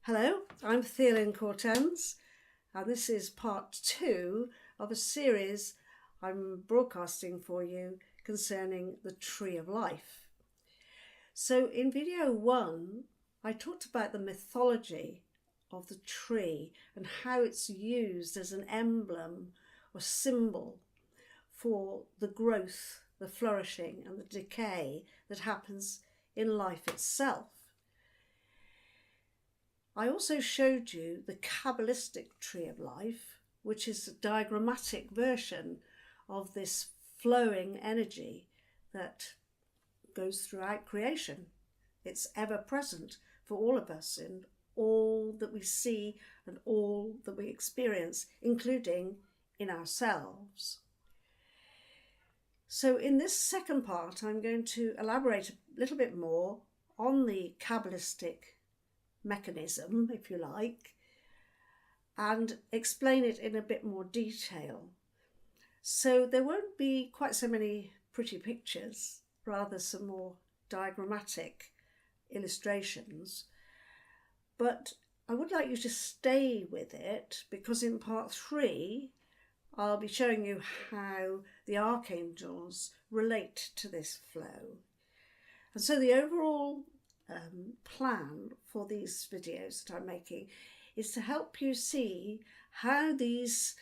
Hello, I'm Theolyn Cortens, and this is part 2 of a series I'm broadcasting for you concerning the Tree of Life. So in video 1, I talked about the mythology of the tree and how it's used as an emblem or symbol for the growth, the flourishing and the decay that happens in life itself. I also showed you the Kabbalistic Tree of Life, which is a diagrammatic version of this flowing energy that goes throughout creation. It's ever present for all of us in all that we see and all that we experience, including in ourselves. So in this second part, I'm going to elaborate a little bit more on the Kabbalistic mechanism, if you like, and explain it in a bit more detail. So there won't be quite so many pretty pictures, rather some more diagrammatic illustrations. But I would like you to stay with it, because in part 3, I'll be showing you how the archangels relate to this flow. And so the overall plan for these videos that I'm making is to help you see how these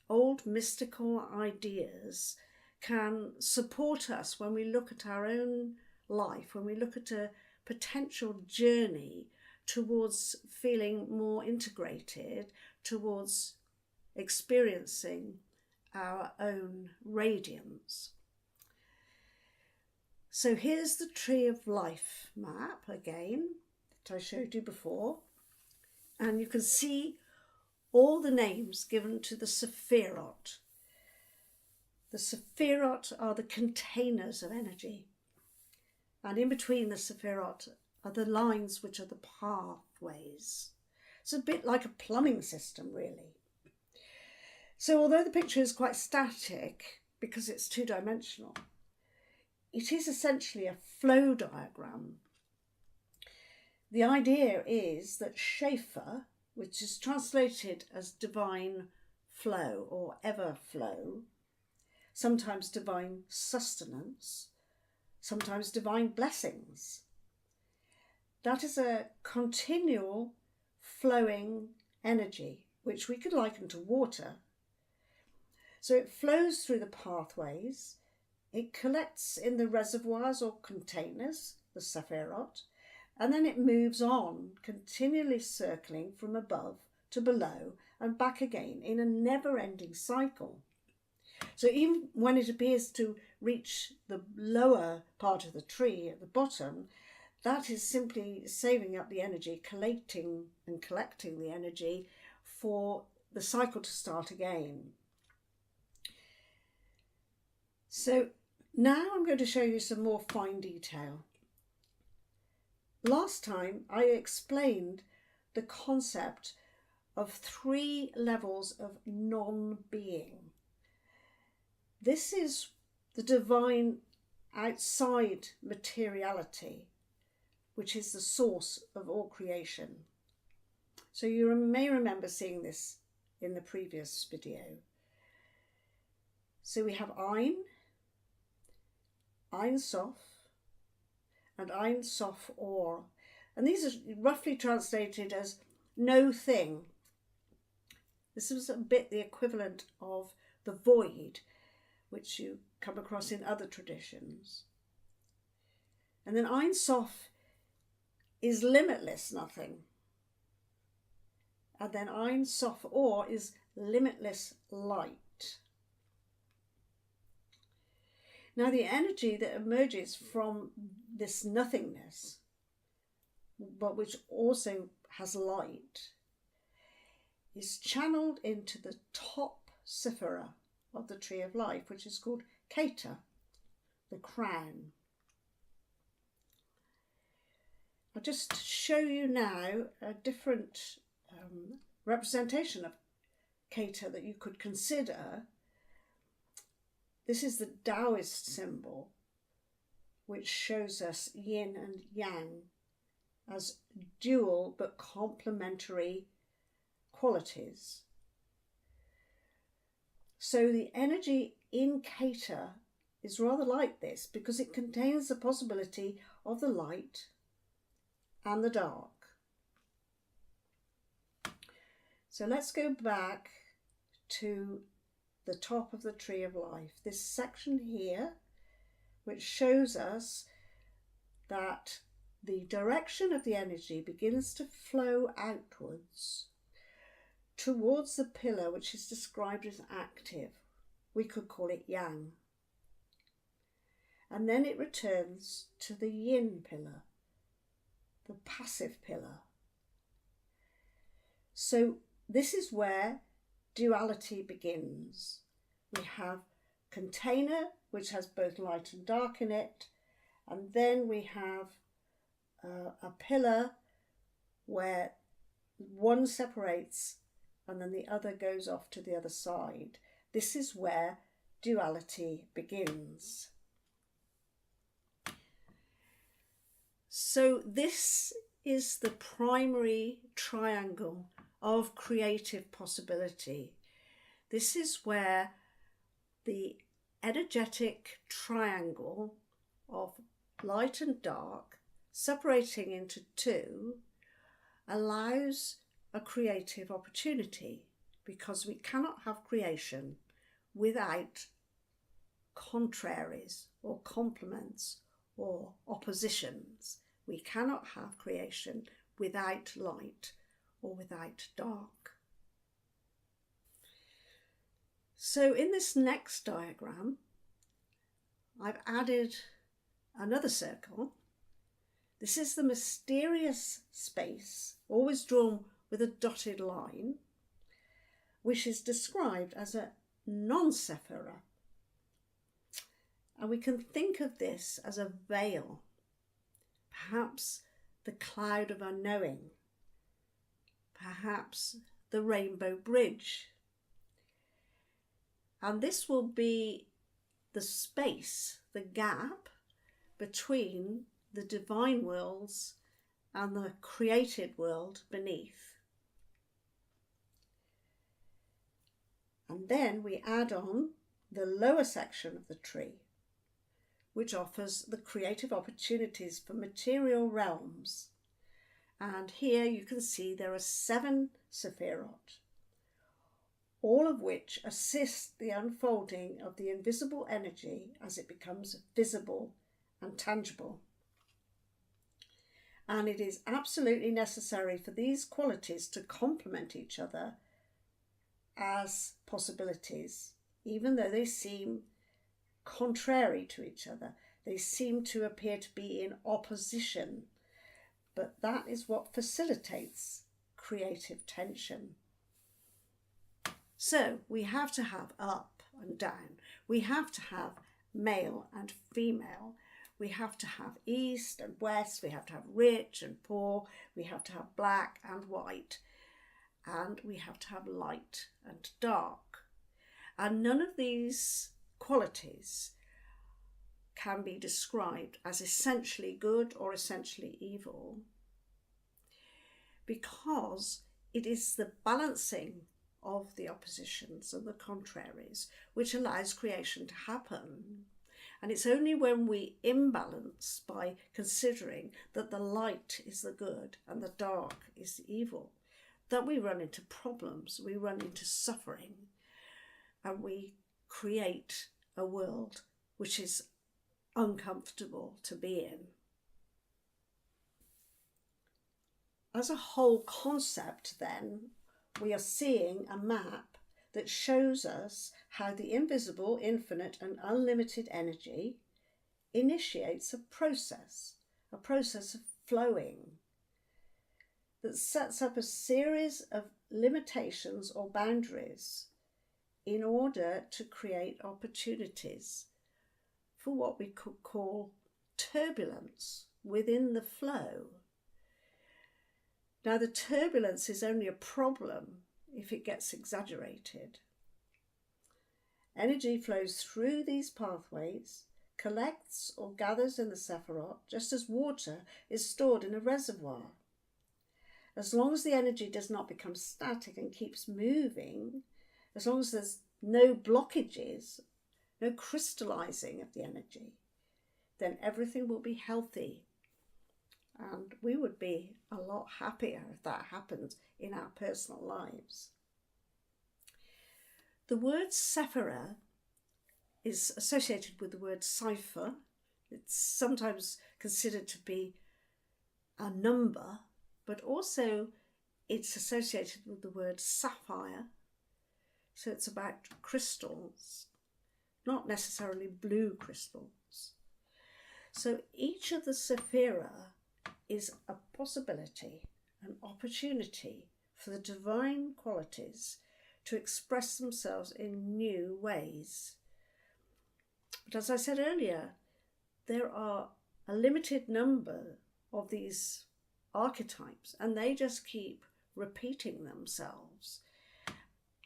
old mystical ideas can support us when we look at our own life, when we look at a potential journey towards feeling more integrated, towards experiencing our own radiance. So here's the Tree of Life map again that I showed you before, and you can see all the names given to the Sephirot. The Sephirot are the containers of energy, and in between the Sephirot are the lines which are the pathways. It's a bit like a plumbing system, really. So although the picture is quite static because it's two-dimensional, it is essentially a flow diagram. The idea is that Schaefer, which is translated as divine flow or ever flow, sometimes divine sustenance, sometimes divine blessings, that is a continual flowing energy, which we could liken to water. So it flows through the pathways. It collects in the reservoirs or containers, the Sephirot, and then it moves on, continually circling from above to below and back again in a never-ending cycle. So even when it appears to reach the lower part of the tree at the bottom, that is simply saving up the energy, collecting the energy for the cycle to start again. So now I'm going to show you some more fine detail. Last time I explained the concept of 3 levels of non-being. This is the divine outside materiality, which is the source of all creation. So you may remember seeing this in the previous video. So we have Ein Sof, and Ein Sof Or. And these are roughly translated as no thing. This is a bit the equivalent of the void, which you come across in other traditions. And then Ein Sof is limitless nothing. And then Ein Sof Or is limitless light. Now the energy that emerges from this nothingness, but which also has light, is channeled into the top sephira of the Tree of Life, which is called Keter, the crown. I'll just show you now a different representation of Keter that you could consider. This is the Taoist symbol, which shows us yin and yang. as dual but complementary qualities. So the energy in Keta is rather like this because it contains the possibility of the light and the dark. So let's go back to the top of the Tree of Life, this section here, which shows us that the direction of the energy begins to flow outwards towards the pillar which is described as active. We could call it yang. And then it returns to the yin pillar, the passive pillar. So this is where duality begins. We have container, which has both light and dark in it, and then we have a pillar where one separates and then the other goes off to the other side. This is where duality begins. So this is the primary triangle of creative possibility. This is where the energetic triangle of light and dark separating into two allows a creative opportunity, because we cannot have creation without contraries or complements or oppositions. We cannot have creation without light or without dark. So in this next diagram, I've added another circle. This is the mysterious space, always drawn with a dotted line, which is described as a non-sephira. And we can think of this as a veil, perhaps the cloud of unknowing, perhaps the rainbow bridge. And this will be the space, the gap between the divine worlds and the created world beneath. And then we add on the lower section of the tree, which offers the creative opportunities for material realms. And here you can see there are 7 sephirot, all of which assist the unfolding of the invisible energy as it becomes visible and tangible. And it is absolutely necessary for these qualities to complement each other as possibilities, even though they seem contrary to each other. They seem to appear to be in opposition, but that is what facilitates creative tension. So we have to have up and down. We have to have male and female. We have to have east and west. We have to have rich and poor. We have to have black and white. And we have to have light and dark. And none of these qualities can be described as essentially good or essentially evil, because it is the balancing of the oppositions and the contraries which allows creation to happen. And it's only when we imbalance by considering that the light is the good and the dark is the evil that we run into problems, we run into suffering, and we create a world which is uncomfortable to be in. As a whole concept, then, we are seeing a map that shows us how the invisible, infinite and unlimited energy initiates a process of flowing that sets up a series of limitations or boundaries in order to create opportunities for what we could call turbulence within the flow. Now, the turbulence is only a problem if it gets exaggerated. Energy flows through these pathways collects or gathers in the Sephirot, just as water is stored in a reservoir. As long as the energy does not become static and keeps moving, as long as there's no blockages, no crystallizing of the energy, then everything will be healthy. And we would be a lot happier if that happened in our personal lives. The word Sephirah is associated with the word cipher. It's sometimes considered to be a number, but also it's associated with the word sapphire. So it's about crystals, not necessarily blue crystals. So each of the Sephirah is a possibility, an opportunity for the divine qualities to express themselves in new ways. But as I said earlier, there are a limited number of these archetypes, and they just keep repeating themselves.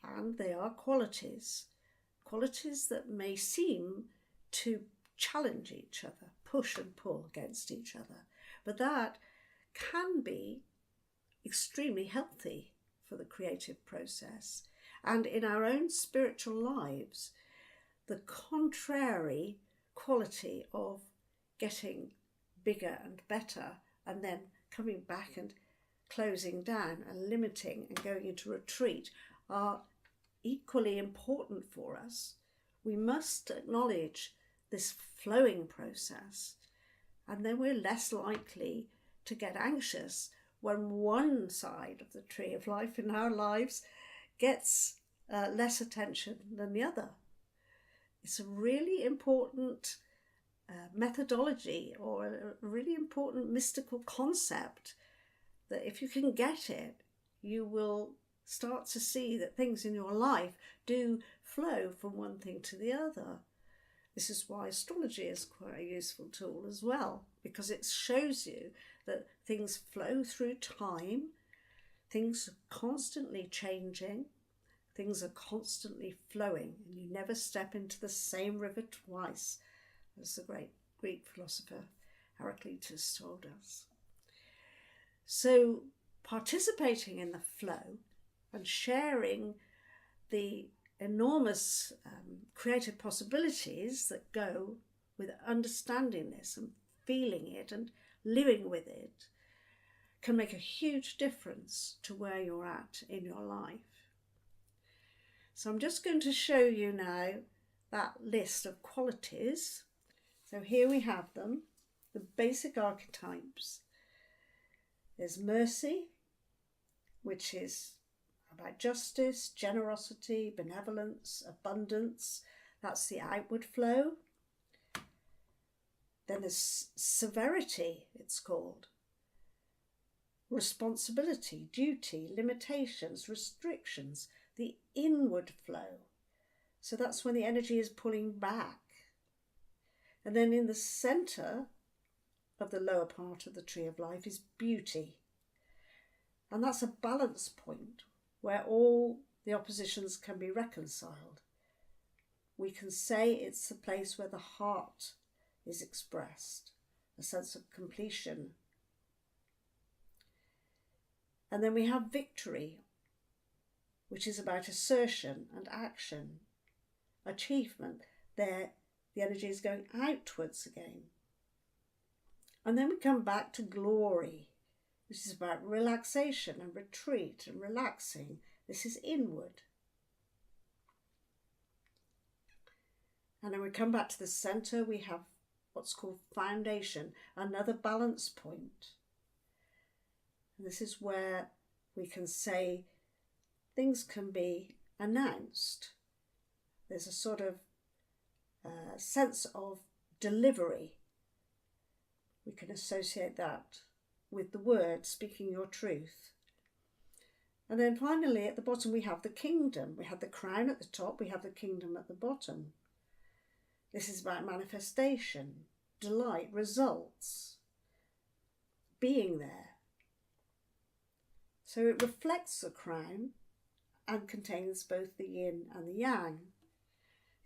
And they are qualities that may seem to challenge each other, push and pull against each other. But that can be extremely healthy for the creative process. And in our own spiritual lives, the contrary quality of getting bigger and better and then coming back and closing down and limiting and going into retreat are equally important for us. We must acknowledge this flowing process, and then we're less likely to get anxious when one side of the tree of life in our lives gets less attention than the other. It's a really important methodology, or a really important mystical concept, that if you can get it, you will start to see that things in your life do flow from one thing to the other. This is why astrology is quite a useful tool as well, because it shows you that things flow through time, things are constantly changing, things are constantly flowing, and you never step into the same river twice, as the great Greek philosopher Heraclitus told us. So participating in the flow and sharing the enormous creative possibilities that go with understanding this and feeling it and living with it can make a huge difference to where you're at in your life. So I'm just going to show you now that list of qualities. So here we have them, the basic archetypes. There's mercy, which is about justice, generosity, benevolence, abundance. That's the outward flow. Then there's severity, it's called. Responsibility, duty, limitations, restrictions, the inward flow. So that's when the energy is pulling back. And then in the centre of the lower part of the tree of life is beauty. And that's a balance point where all the oppositions can be reconciled. We can say it's the place where the heart is expressed, a sense of completion. And then we have victory, which is about assertion and action, achievement. There, the energy is going outwards again. And then we come back to glory, which is about relaxation and retreat and relaxing. This is inward. And then we come back to the centre. We have what's called foundation, another balance point. And this is where we can say things can be announced. There's a sort of sense of delivery. We can associate that with the word, speaking your truth. And then finally at the bottom we have the kingdom. We have the crown at the top, we have the kingdom at the bottom. This is about manifestation, delight, results, being there. So it reflects the crown and contains both the yin and the yang.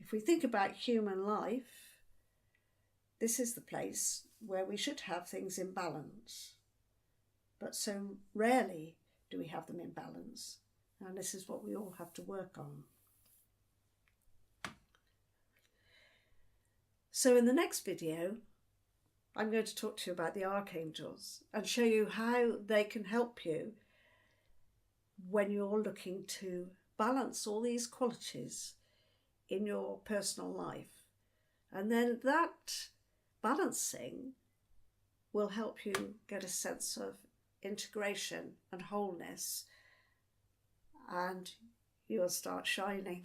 If we think about human life, this is the place where we should have things in balance. But so rarely do we have them in balance. And this is what we all have to work on. So in the next video, I'm going to talk to you about the archangels and show you how they can help you when you're looking to balance all these qualities in your personal life. And then that balancing will help you get a sense of integration and wholeness, and you'll start shining.